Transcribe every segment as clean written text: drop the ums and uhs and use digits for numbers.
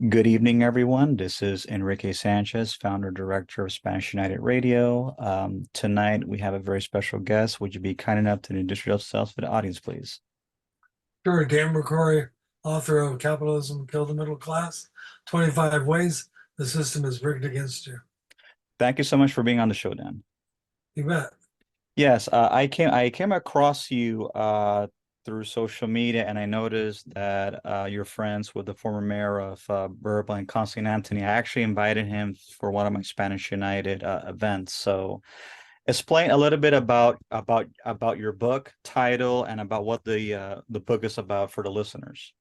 Good evening, everyone. This is Enrique Sanchez, founder director of Spanish United Radio. Tonight we have a very special guest. Would you be kind enough to introduce yourself for the audience, please? Sure, Dan McCrory, author of Capitalism, Kill the Middle Class, 25 Ways the System is Rigged Against You. Thank you so much for being on the show, Dan. You bet. Yes, I came across you through social media, and I noticed that you're friends with the former mayor of Burbank, Constantine Anthony. I actually invited him for one of my Spanish United events. So explain a little bit about your book title and about what the book is about for the listeners.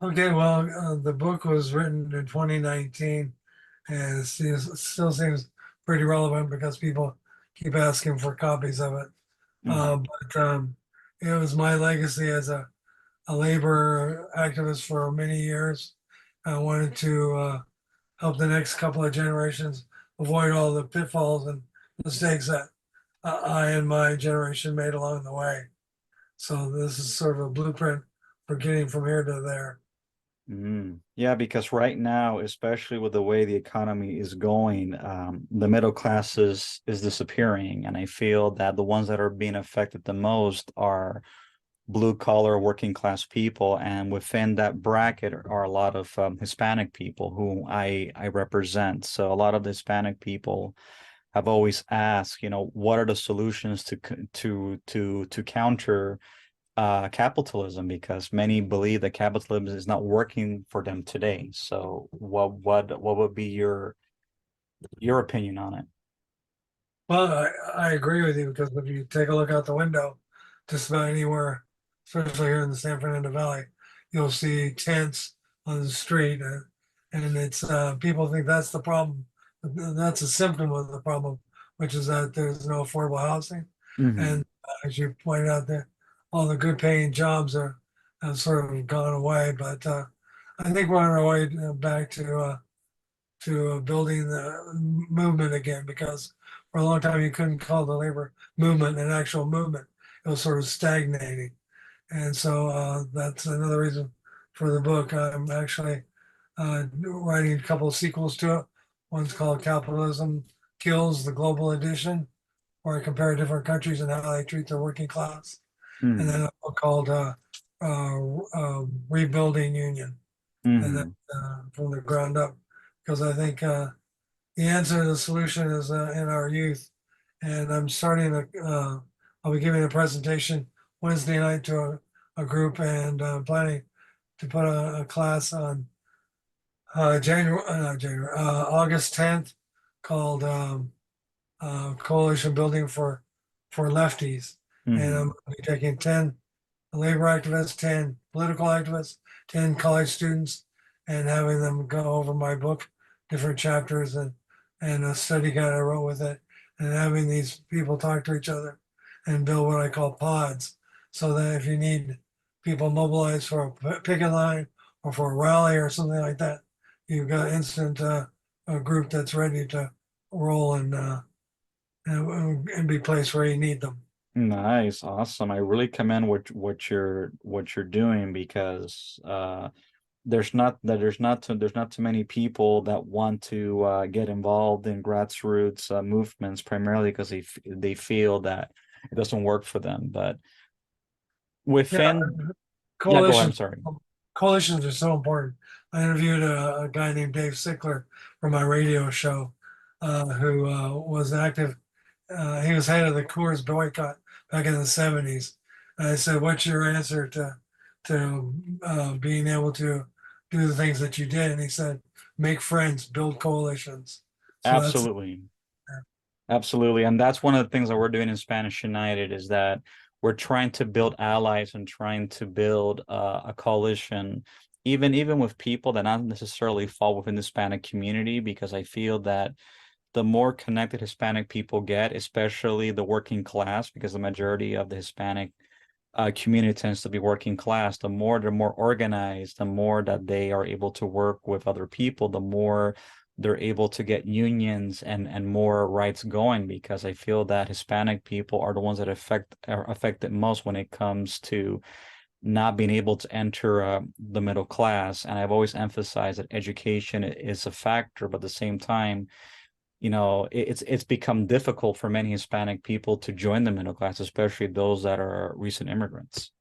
Okay, well, the book was written in 2019 and still seems pretty relevant because people keep asking for copies of it. Mhm. But it was my legacy as a labor activist for many years. I wanted to help the next couple of generations avoid all the pitfalls and mistakes that I and my generation made along the way. So this is sort of a blueprint for getting from here to there. Yeah, because right now, especially with the way the economy is going, the middle class is disappearing, and I feel that the ones that are being affected the most are blue collar working class people, and within that bracket are a lot of Hispanic people who I represent. So a lot of the Hispanic people have always asked, what are the solutions to counter capitalism, because many believe that capitalism is not working for them today. So what would be your opinion on it? Well, I agree with you because if you take a look out the window, just about anywhere, especially here in the San Fernando Valley, you'll see tents on the street, and it's people think that's the problem. That's a symptom of the problem, which is that there's no affordable housing, Hmm. and as you pointed out, there all the good paying jobs are have sort of gone away. But I think we're on our way back to building the movement again because for a long time you couldn't call the labor movement an actual movement. It was sort of stagnating. And so that's another reason for the book. I'm actually writing a couple of sequels to it. One's called Capitalism Kills the Global Edition, where I compare different countries and how they treat their working class. And then Hmm. a book called Rebuilding Union, and that Hmm. from the ground up, because I think the answer to the solution is in our youth. And I'm starting I'll be giving a presentation Wednesday night to a group and planning to put a class on August 10th called Coalition Building for Lefties. And I'm Hmm. going to be taking 10 labor activists, 10 political activists, 10 college students, and having them go over my book, different chapters, and a study guide I wrote with it, and having these people talk to each other and build what I call pods, so that if you need people mobilized for a picket line or for a rally or something like that, you've got instant a group that's ready to roll and be placed where you need them. Nice, awesome. I really commend what you're doing, because there's not too many people that want to get involved in grassroots movements, primarily because they feel that it doesn't work for them. But Yeah, within, yeah, go ahead. I'm coalitions sorry. coalitions are so important. I interviewed a guy named Dave Sickler for my radio show, who was active. He was head of the Coors boycott back in the '70s. And I said, "What's your answer to being able to do the things that you did?" And he said, "Make friends, build coalitions." So that's Absolutely. Absolutely. And that's one of the things that we're doing in Spanish United, is that we're trying to build allies and trying to build a coalition, even with people that not necessarily fall within the Hispanic community, because I feel that the more connected Hispanic people get, especially the working class, because the majority of the Hispanic community tends to be working class, the more they're more organized, the more that they are able to work with other people, the more they're able to get unions and more rights going, because I feel that Hispanic people are the ones that are affected most when it comes to not being able to enter the middle class. And I've always emphasized that education is a factor, but at the same time, it's become difficult for many Hispanic people to join the middle class, especially those that are recent immigrants.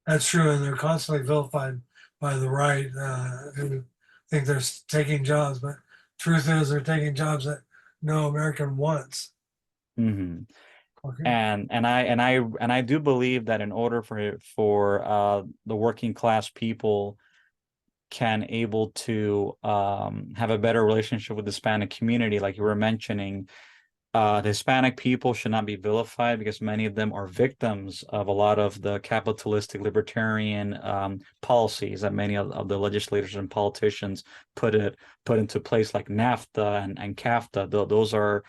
That's true, and they're constantly vilified by the right, who think they're taking jobs, but truth is they're taking jobs that no American wants. Hmm. Okay. And I do believe that in order for the working class people can able to have a better relationship with the Hispanic community, like you were mentioning, the Hispanic people should not be vilified because many of them are victims of a lot of the capitalistic libertarian policies that many of the legislators and politicians put into place, like NAFTA and CAFTA. Those are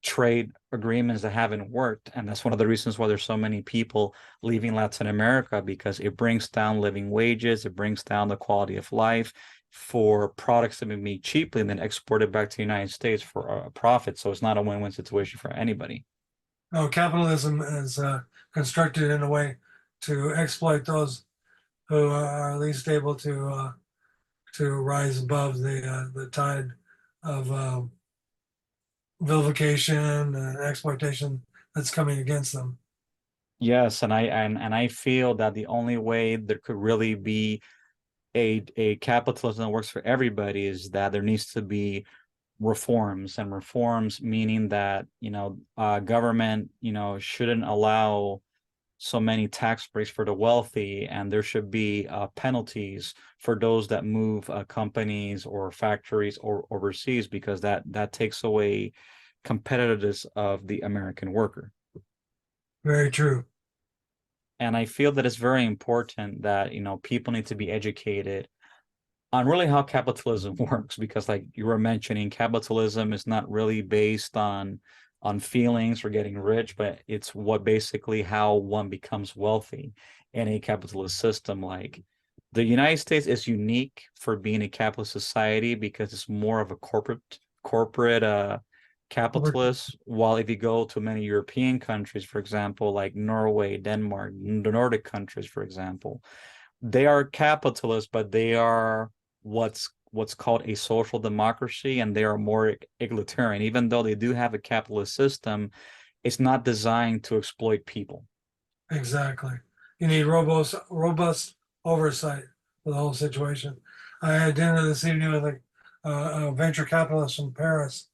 trade agreements that haven't worked. And that's one of the reasons why there's so many people leaving Latin America, because it brings down living wages, it brings down the quality of life for products to be made cheaply and then exported back to the United States for a profit. So it's not a win-win situation for anybody. No, capitalism is constructed in a way to exploit those who are least able to rise above the tide of vilification and exploitation that's coming against them. Yes, and I feel that the only way there could really be a capitalism that works for everybody is that there needs to be reforms, and reforms meaning that government shouldn't allow so many tax breaks for the wealthy, and there should be penalties for those that move companies or factories or overseas, because that takes away competitiveness of the American worker. Very true. And I feel that it's very important that people need to be educated on really how capitalism works, because like you were mentioning, capitalism is not really based on feelings or getting rich, but it's what basically how one becomes wealthy in a capitalist system. Like the United States is unique for being a capitalist society because it's more of a corporate capitalist, while if you go to many European countries, for example, like Norway, Denmark, the Nordic countries, for example, they are capitalists, but they are what's called a social democracy, and they are more egalitarian. Even though they do have a capitalist system, it's not designed to exploit people. Exactly. You need robust oversight for the whole situation. I had dinner this evening with a venture capitalist from Paris,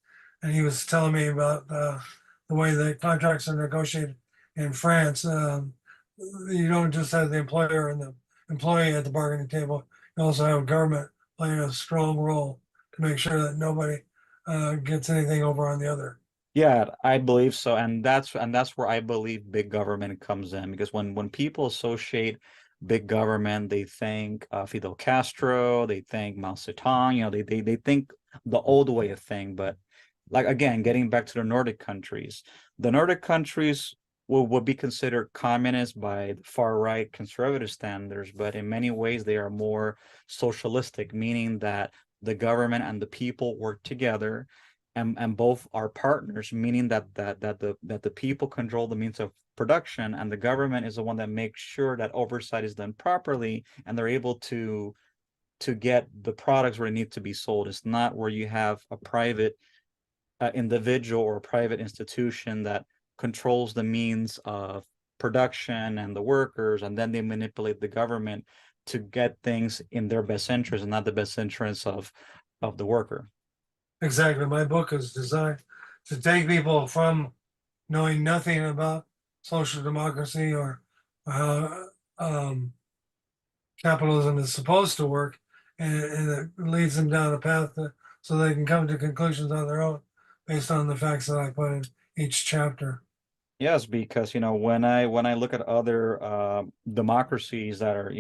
and he was telling me about the way that contracts are negotiated in France. You don't just have the employer and the employee at the bargaining table. You also have government playing a strong role to make sure that nobody gets anything over on the other. Yeah, I believe so, and that's where I believe big government comes in, because when people associate big government, they think Fidel Castro, they think Mao Zedong, they think the old way of thing. But like again, getting back to the Nordic countries would be considered communist by far right conservative standards, but in many ways they are more socialistic, meaning that the government and the people work together, and both are partners, meaning that the people control the means of production, and the government is the one that makes sure that oversight is done properly, and they're able to get the products where they need to be sold. It's not where you have a private individual or a private institution that controls the means of production and the workers, and then they manipulate the government to get things in their best interest and not the best interest of the worker. Exactly. My book is designed to take people from knowing nothing about social democracy or how um, capitalism is supposed to work, and it leads them down a path so they can come to conclusions on their own based on the facts that I put in each chapter. Yes, because when I look at other democracies that are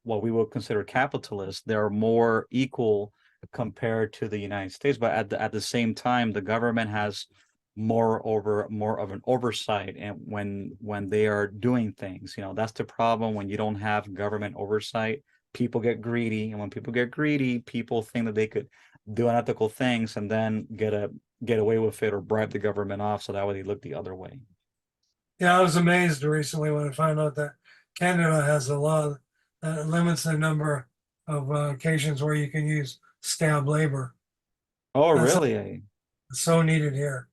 what we would consider capitalist, they're more equal compared to the United States. But at the same time, the government has more of an oversight, and when they are doing things, that's the problem. When you don't have government oversight, people get greedy, and when people get greedy, people think that they could do unethical things and then get away with it or bribe the government off, so that way they look the other way. Yeah, I was amazed recently when I found out that Canada has a law limits the number of occasions where you can use stab labor. Oh, That's really? so needed here.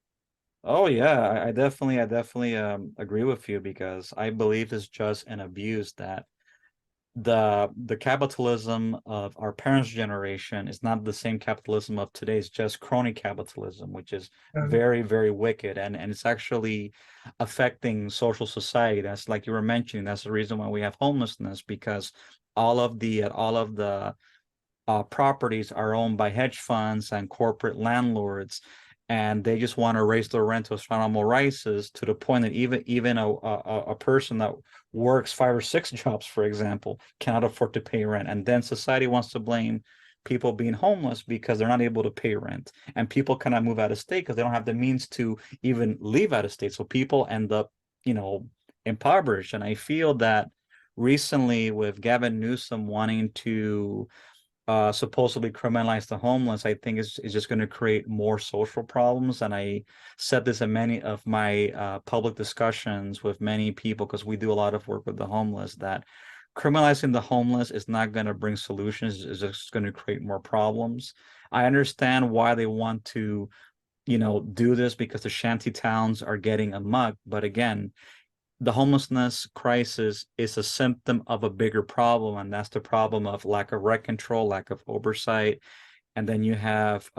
Oh yeah, I definitely agree with you because I believe it's just an abuse that the capitalism of our parents' generation is not the same capitalism of today. It's just crony capitalism, which is And very, very wicked, and it's actually affecting social society. That's like you were mentioning. That's the reason why we have homelessness because all of the properties are owned by hedge funds and corporate landlords, and they just want to raise the rent to astronomical rises to the point that even a person that works 5 or 6 jobs, for example, cannot afford to pay rent. And then society wants to blame people being homeless because they're not able to pay rent. And people cannot move out of state because they don't have the means to even leave out of state. So people end up, impoverished. And I feel that recently with Gavin Newsom wanting to supposedly criminalize the homeless, I think is just going to create more social problems. And I said this in many of my public discussions with many people because we do a lot of work with the homeless that criminalizing the homeless is not going to bring solutions. It's just going to create more problems. I understand why they want to, do this because the shanty towns are getting amok. But again, the homelessness crisis is a symptom of a bigger problem, and that's the problem of lack of rent control, lack of oversight. And then you have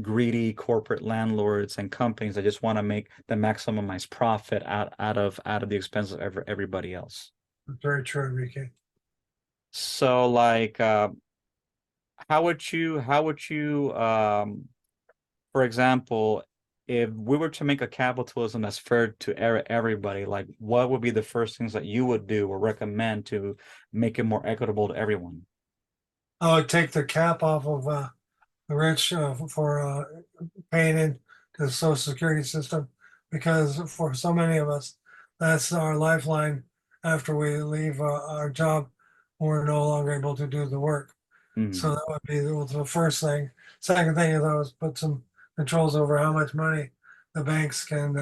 greedy corporate landlords and companies that just want to make the maximized profit out of the expense of everybody else. very true, Enrique. So like how would you for example, if we were to make a capitalism that's fair to everybody, like what would be the first things that you would do or recommend to make it more equitable to everyone? I would take the cap off of the rich for paying into the Social Security system because for so many of us, that's our lifeline after we leave our job. We're no longer able to do the work. So Mhm. that would be the first thing. Second thing is I was put some controls over how much money the banks can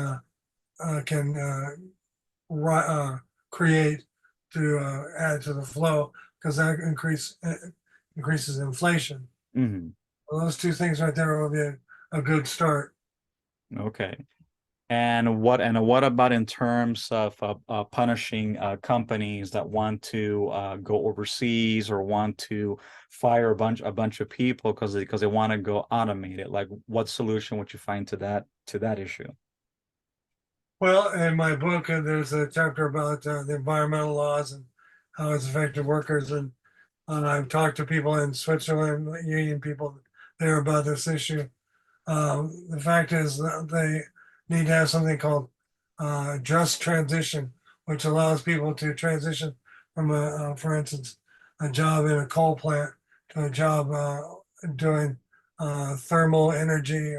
create to add to the flow because that increases inflation. Mhm. Well, those two things right there will be a good start. Okay. And what about in terms of punishing companies that want to go overseas or want to fire a bunch of people because they want to go automated? Like, what solution would you find to that issue? Well, in my book, there's a chapter about the environmental laws and how it's affected workers. And I've talked to people in Switzerland, union people there about this issue. The fact is that they need to have something called just transition, which allows people to transition from for instance, a job in a coal plant to a job doing thermal energy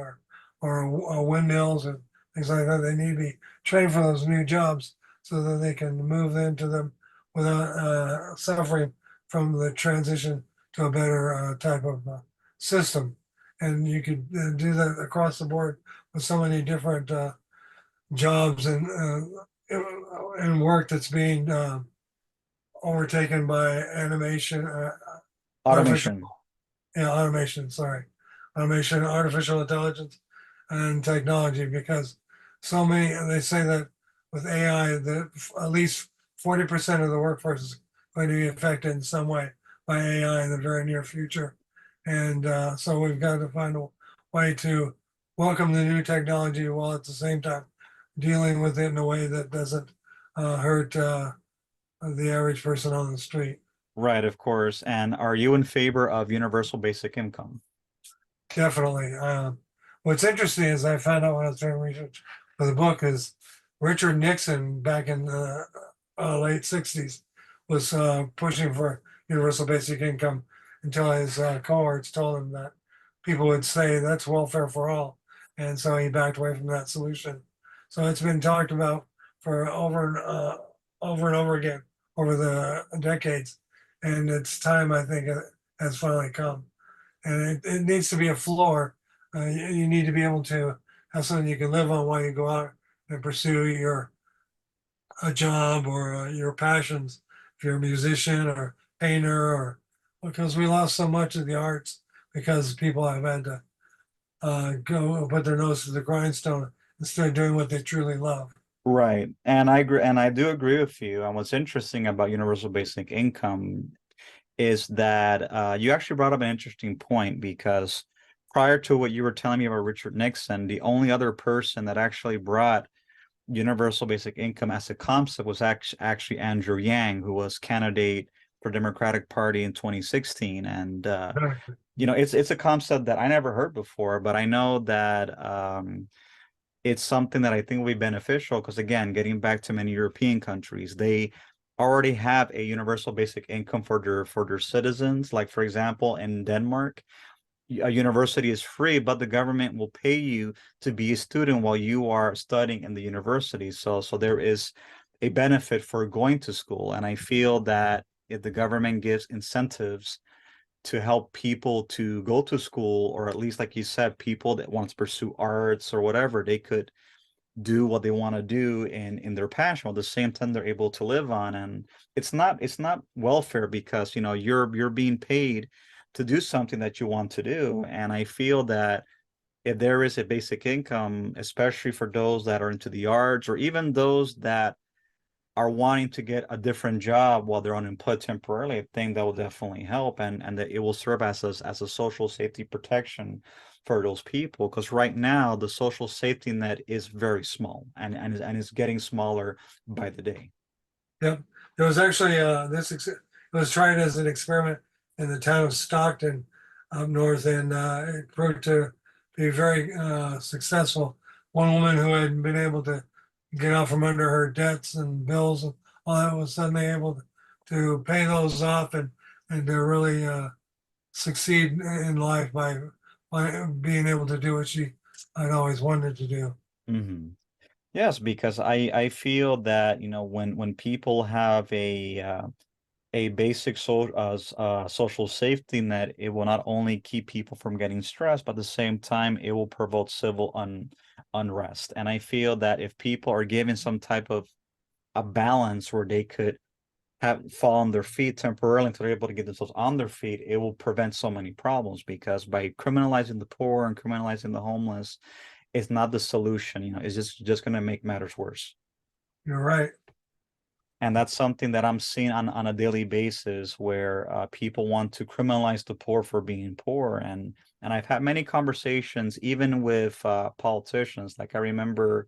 or windmills and things like that. They need to be trained for those new jobs so that they can move into them without suffering from the transition to a better type of system. And you could do that across the board with so many different jobs and work that's being overtaken by animation, artificial, Automation. yeah, automation. Sorry, automation, artificial intelligence, and technology. Because so many, they say that with AI, that at least 40% of the workforce is going to be affected in some way by AI in the very near future. And so we've got to find a way to welcome the new technology while at the same time dealing with it in a way that doesn't hurt the average person on the street. Right, of course. And are you in favor of universal basic income? Definitely. What's interesting is I found out when I was doing research for the book is Richard Nixon back in the late 60s was pushing for universal basic income until his cohorts told him that people would say that's welfare for all. And so he backed away from that solution. So it's been talked about for over and over again over the decades. And it's time, I think, it has finally come. And it needs to be a floor. You need to be able to have something you can live on while you go out and pursue your a job or your passions. If you're a musician or painter, or because we lost so much of the arts because people have had to go put their nose to the grindstone instead of doing what they truly love. Right. And I agree, and I do agree with you. And what's interesting about universal basic income is that you actually brought up an interesting point because prior to what you were telling me about Richard Nixon, the only other person that actually brought universal basic income as a concept was actually Andrew Yang, who was candidate for Democratic Party in 2016. And it's a concept that I never heard before, but I know that it's something that I think will be beneficial because, again, getting back to many European countries, they already have a universal basic income for their citizens. Like, for example, in Denmark, a university is free, but the government will pay you to be a student while you are studying in the university. So there is a benefit for going to school. And I feel that if the government gives incentives to help people to go to school, or at least, like you said, people that want to pursue arts or whatever, they could do what they want to do in their passion at the same time they're able to live on. And it's not welfare because you're being paid to do something that you want to do. And I feel that if there is a basic income, especially for those that are into the arts or even those that are wanting to get a different job while they're unemployed temporarily, I think that will definitely help, and that it will serve as a social safety protection for those people. Because right now the social safety net is very small and is getting smaller by the day. Yep. There was actually it was tried as an experiment in the town of Stockton up north, and it proved to be very successful. One woman who had been able to get out from under her debts and bills and all that was suddenly able to pay those off and to really succeed in life by being able to do what she had always wanted to do. Hmm. Yes, because I feel that when people have a basic social safety net, it will not only keep people from getting stressed, but at the same time, it will promote civil unrest. And I feel that if people are given some type of a balance where they could have fall on their feet temporarily until they're able to get themselves on their feet, it will prevent so many problems. Because by criminalizing the poor and criminalizing the homeless, it's not the solution. It's just going to make matters worse. You're right. And that's something that I'm seeing on a daily basis where people want to criminalize the poor for being poor. And I've had many conversations, even with politicians. Like I remember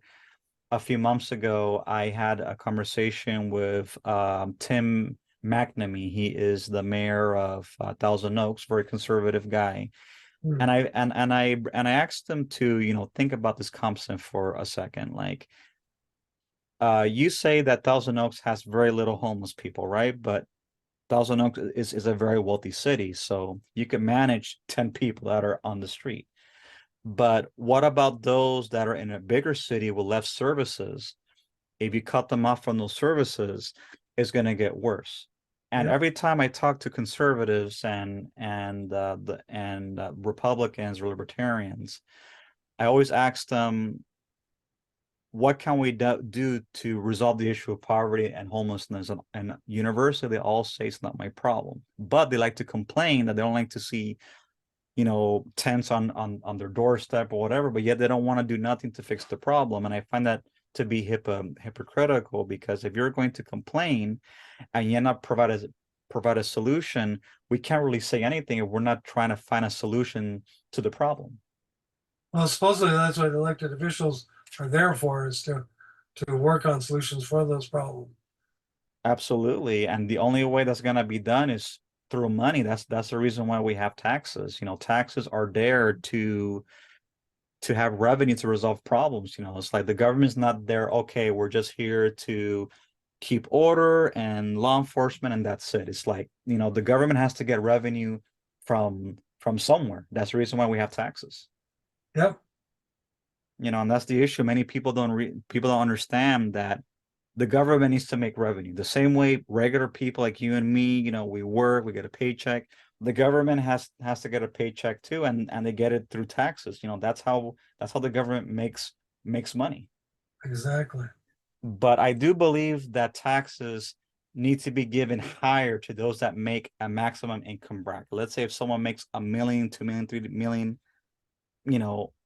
a few months ago, I had a conversation with Tim McNamee. He is the mayor of Thousand Oaks, very conservative guy. Hmm. And I asked him to, think about this concept for a second. Like, you say that Thousand Oaks has very little homeless people, right? But Thousand Oaks is a very wealthy city, so you can manage 10 people that are on the street. But what about those that are in a bigger city with less services? If you cut them off from those services, it's going to get worse. And Yep. every time I talk to conservatives and Republicans or libertarians, I always ask them, what can we do to resolve the issue of poverty and homelessness? And universally, they all say it's not my problem. But they like to complain that they don't like to see, tents on their doorstep or whatever, but yet they don't want to do nothing to fix the problem. And I find that to be hypocritical, because if you're going to complain and you're not provide a solution, we can't really say anything if we're not trying to find a solution to the problem. Well, supposedly that's what elected officials are there for, is to work on solutions for those problems. Absolutely. And the only way that's going to be done is through money. That's the reason why we have taxes. Taxes are there to have revenue to resolve problems. It's like the government's not there, okay, we're just here to keep order and law enforcement, and that's it. It's like, the government has to get revenue from somewhere. That's the reason why we have taxes. Yep. And that's the issue. Many people don't understand that the government needs to make revenue the same way regular people like you and me, we work, we get a paycheck. The government has to get a paycheck too, and they get it through taxes. That's how the government makes money. Exactly. But I do believe that taxes needs to be given higher to those that make a maximum income bracket. Let's say if someone makes $1 million, 2 million, 3 million,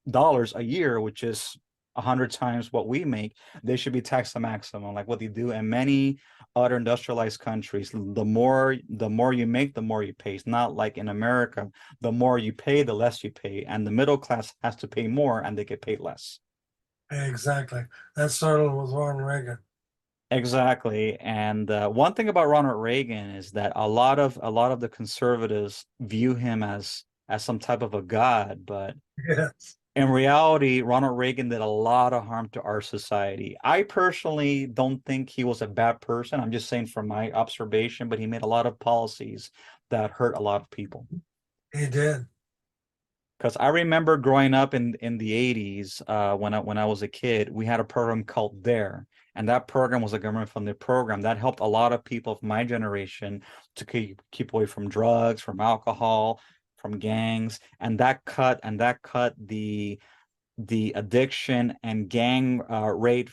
dollars a year, which is 100 times what we make, they should be taxed the maximum, like what they do in many other industrialized countries. The more you make, the more you pay. It's not like in America, the more you pay, the less you pay, and the middle class has to pay more and they get paid less. Exactly. That started with Ronald Reagan. Exactly. And one thing about Ronald Reagan is that a lot of the conservatives view him as some type of a god, but Yes. in reality, Ronald Reagan did a lot of harm to our society. I personally don't think he was a bad person. I'm just saying from my observation, but he made a lot of policies that hurt a lot of people. He did. Because I remember growing up in the 80s, when I was a kid, we had a program called DARE. And that program was a government funded program that helped a lot of people of my generation to keep away from drugs, from alcohol, from gangs. And that cut the addiction and gang rate,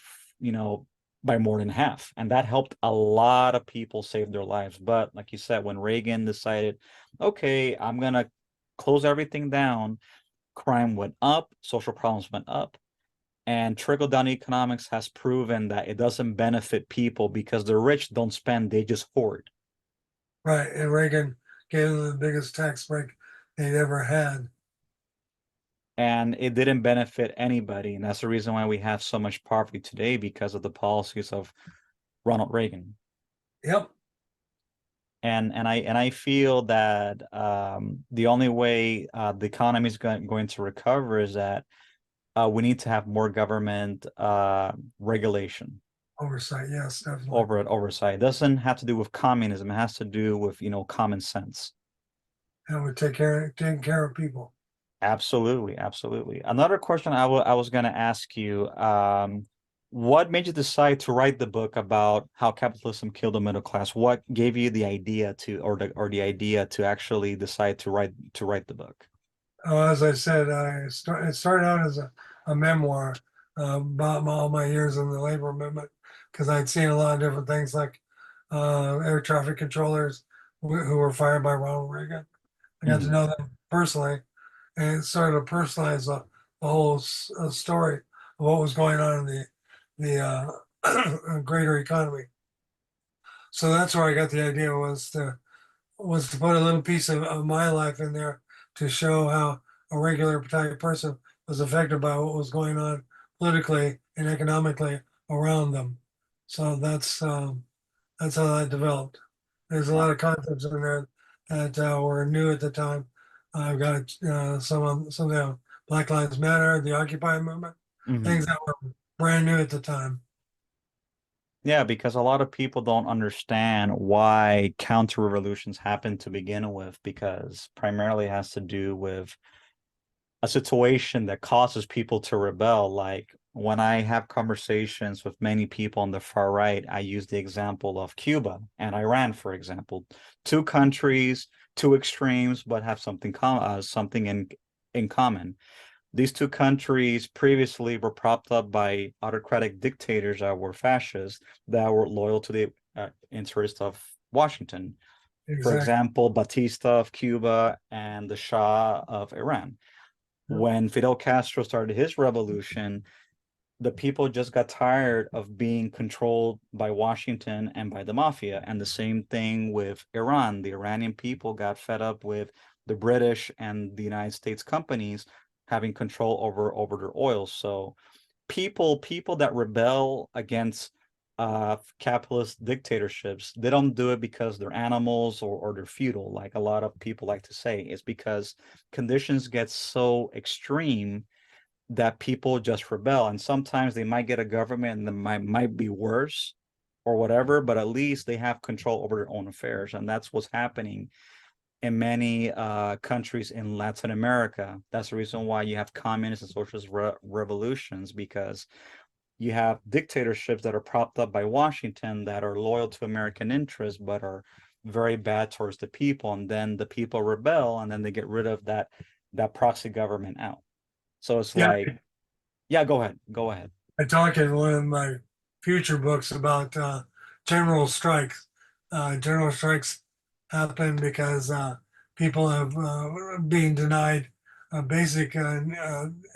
by more than half. And that helped a lot of people save their lives. But like you said, when Reagan decided, okay, I'm going to close everything down, crime went up, social problems went up. And trickle down economics has proven that it doesn't benefit people because the rich don't spend, they just hoard. Right. And Reagan gave them the biggest tax break they'd ever had. And it didn't benefit anybody. And that's the reason why we have so much poverty today, because of the policies of Ronald Reagan. Yep. And I feel that the only way the economy is going to recover is that we need to have more government regulation Oversight. Yes, definitely. over oversight. It doesn't have to do with communism. It has to do with common sense. And we taking care of people. Absolutely, absolutely. Another question I was going to ask you, what made you decide to write the book about how capitalism killed the middle class? What gave you the idea to, or the idea to actually decide to write the book? As I said, it started out as a memoir about all my years in the labor movement because I'd seen a lot of different things like air traffic controllers who were fired by Ronald Reagan. I got to Hmm. know them personally, and it started to personalize the whole story of what was going on in the greater economy. So that's where I got the idea was to put a little piece of my life in there to show how a regular type person was affected by what was going on politically and economically around them. So that's how that developed. There's a lot of concepts in there that were new at the time. I've got some of them, Black Lives Matter, the Occupy movement, things Hmm. that were brand new at the time. Yeah, because a lot of people don't understand why counter revolutions happen to begin with, because primarily it has to do with a situation that causes people to rebel. Like when I have conversations with many people on the far right, I use the example of Cuba and Iran, for example. Two countries, two extremes, but have something in common. These two countries previously were propped up by autocratic dictators that were fascists, that were loyal to the interests of Washington. For Exactly. example, Batista of Cuba and the Shah of Iran. When Fidel Castro started his revolution, the people just got tired of being controlled by Washington and by the mafia. And the same thing with Iran. The Iranian people got fed up with the British and the United States companies having control over their oil. So people that rebel against capitalist dictatorships, they don't do it because they're animals, or they're feudal, like a lot of people like to say. It's because conditions get so extreme that people just rebel. And sometimes they might get a government that might be worse or whatever, but at least they have control over their own affairs. And that's what's happening in many countries in Latin America. That's the reason why you have communist and socialist revolutions, because you have dictatorships that are propped up by Washington that are loyal to American interests but are very bad towards the people, and then the people rebel, and then they get rid of that proxy government out. So it's Yeah, like, yeah, go ahead. I talk in one of my future books about general strikes general strikes happen because people have being denied basic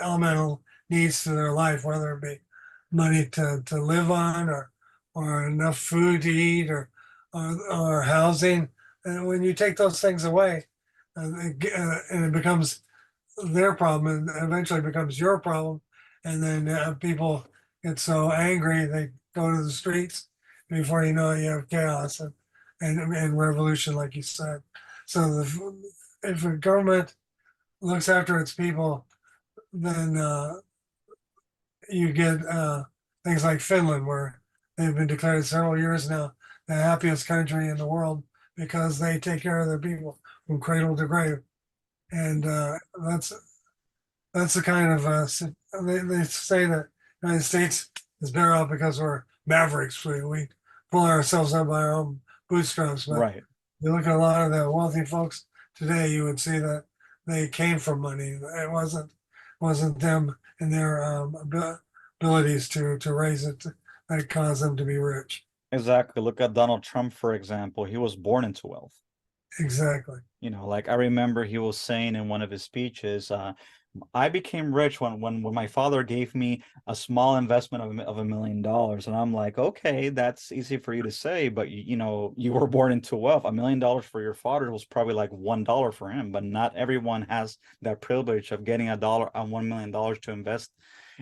elemental needs to their life, whether it be money to live on, or enough food to eat, or housing. And when you take those things away, and it becomes their problem, and eventually becomes your problem, and then people get so angry they go to the streets. Before you know it, you have chaos and revolution, like you said. So if a government looks after its people, then you get things like Finland, where they've been declared several years now the happiest country in the world because they take care of their people from cradle to grave. And that's the kind of they say that the United States is better off because we're mavericks. We pull ourselves up by our own bootstraps. But Right. you look at a lot of the wealthy folks today, you would see that they came from money. It wasn't them and their abilities to raise it that caused them to be rich. Exactly. Look at Donald Trump, for example. He was born into wealth. Exactly. Like I remember he was saying in one of his speeches, I became rich when my father gave me a small investment of $1 million. And I'm like, okay, that's easy for you to say, but you were born into wealth. $1 million for your father was probably like $1 for him, but not everyone has that privilege of getting $1 million to invest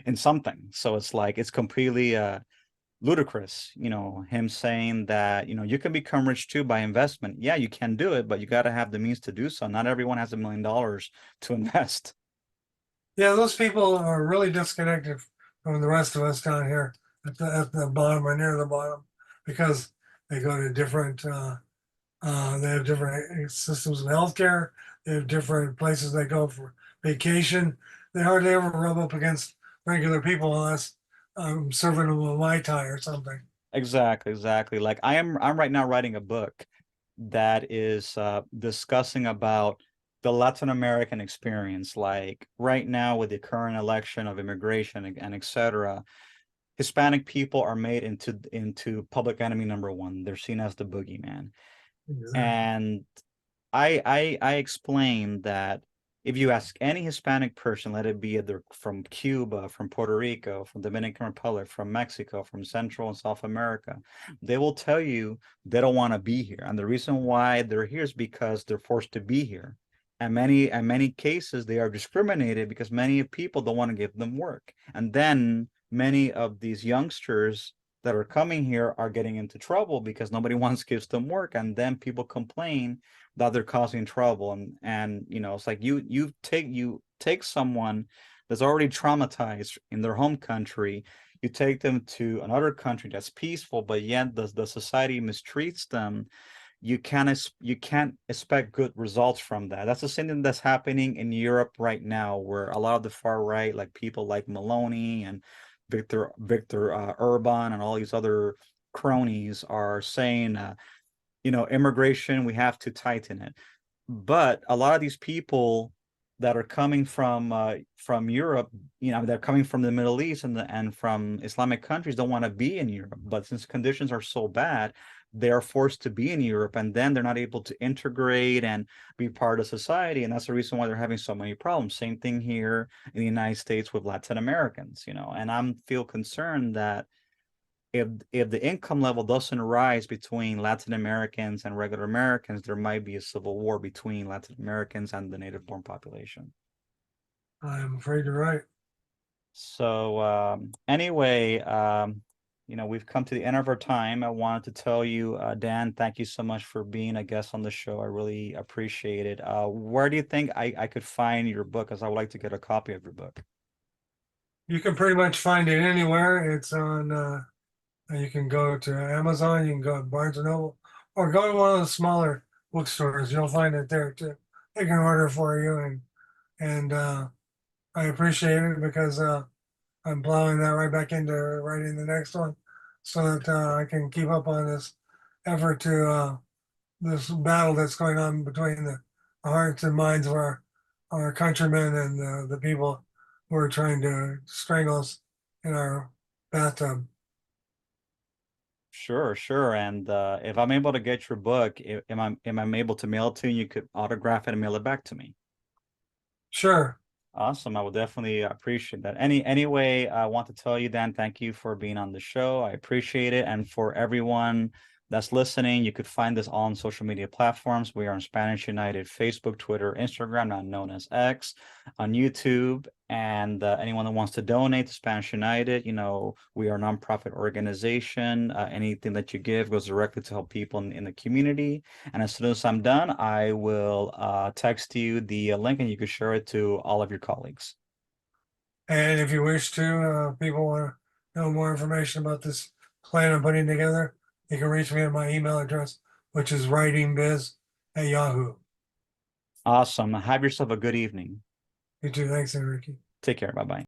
in something. So it's like it's completely ludicrous, him saying that, you can become rich too by investment. Yeah, you can do it, but you got to have the means to do so. Not everyone has $1 million to invest. Yeah, those people are really disconnected from the rest of us down here at the bottom or near the bottom because they go to different they have different systems of healthcare. They have different places they go for vacation. They hardly ever rub up against regular people unless I'm serving them a Mai Tai or something. Exactly, exactly. Like I'm right now writing a book that is discussing about the Latin American experience. Like right now with the current election of immigration and etc., Hispanic people are made into public enemy number one. They're seen as the boogeyman. Exactly. And I explained that if you ask any Hispanic person, let it be either from Cuba, from Puerto Rico, from Dominican Republic, from Mexico, from Central and South America, they will tell you they don't want to be here. And the reason why they're here is because they're forced to be here. And many cases they are discriminated because many people don't want to give them work. And then many of these youngsters that are coming here are getting into trouble because nobody wants to give them work, and then people complain that they're causing trouble. And it's like you take someone that's already traumatized in their home country, you take them to another country that's peaceful, but yet the society mistreats them. You can't expect good results from that. That's the same thing that's happening in Europe right now, where a lot of the far right, like people like Maloney and Victor Urban and all these other cronies, are saying, immigration, we have to tighten it. But a lot of these people that are coming from Europe, they're coming from the Middle East and from Islamic countries, don't want to be in Europe. But since conditions are so bad, they are forced to be in Europe, and then they're not able to integrate and be part of society. And that's the reason why they're having so many problems. Same thing here in the United States with Latin Americans, and I'm feel concerned that if the income level doesn't rise between Latin Americans and regular Americans, there might be a civil war between Latin Americans and the native born population. I'm afraid you're right. So anyway, we've come to the end of our time. I wanted to tell you, Dan, thank you so much for being a guest on the show. I really appreciate it. Where do you think I could find your book? Because I would like to get a copy of your book. You can pretty much find it anywhere. It's on you can go to Amazon, you can go to Barnes and Noble, or go to one of the smaller bookstores. You'll find it there too. They can order for you, and I appreciate it because I'm plowing that right back into writing the next one, so that I can keep up on this effort to this battle that's going on between the hearts and minds of our countrymen and the people who are trying to strangle us in our bathtub. Sure, sure. And if I'm able to get your book, am I able to mail it to you? You could autograph it and mail it back to me. Sure. Awesome. I would definitely appreciate that. Anyway, I want to tell you, Dan, thank you for being on the show. I appreciate it. And for everyone that's listening, you could find this all on social media platforms. We are on Spanish United, Facebook, Twitter, Instagram, now known as X, on YouTube. And anyone that wants to donate to Spanish United, we are a nonprofit organization. Anything that you give goes directly to help people in the community. And as soon as I'm done, I will text you the link and you can share it to all of your colleagues. And if you wish to, people want to know more information about this plan I'm putting together, you can reach me at my email address, which is writingbiz@yahoo. Awesome. Have yourself a good evening. You too. Thanks, Enrique. Take care. Bye bye.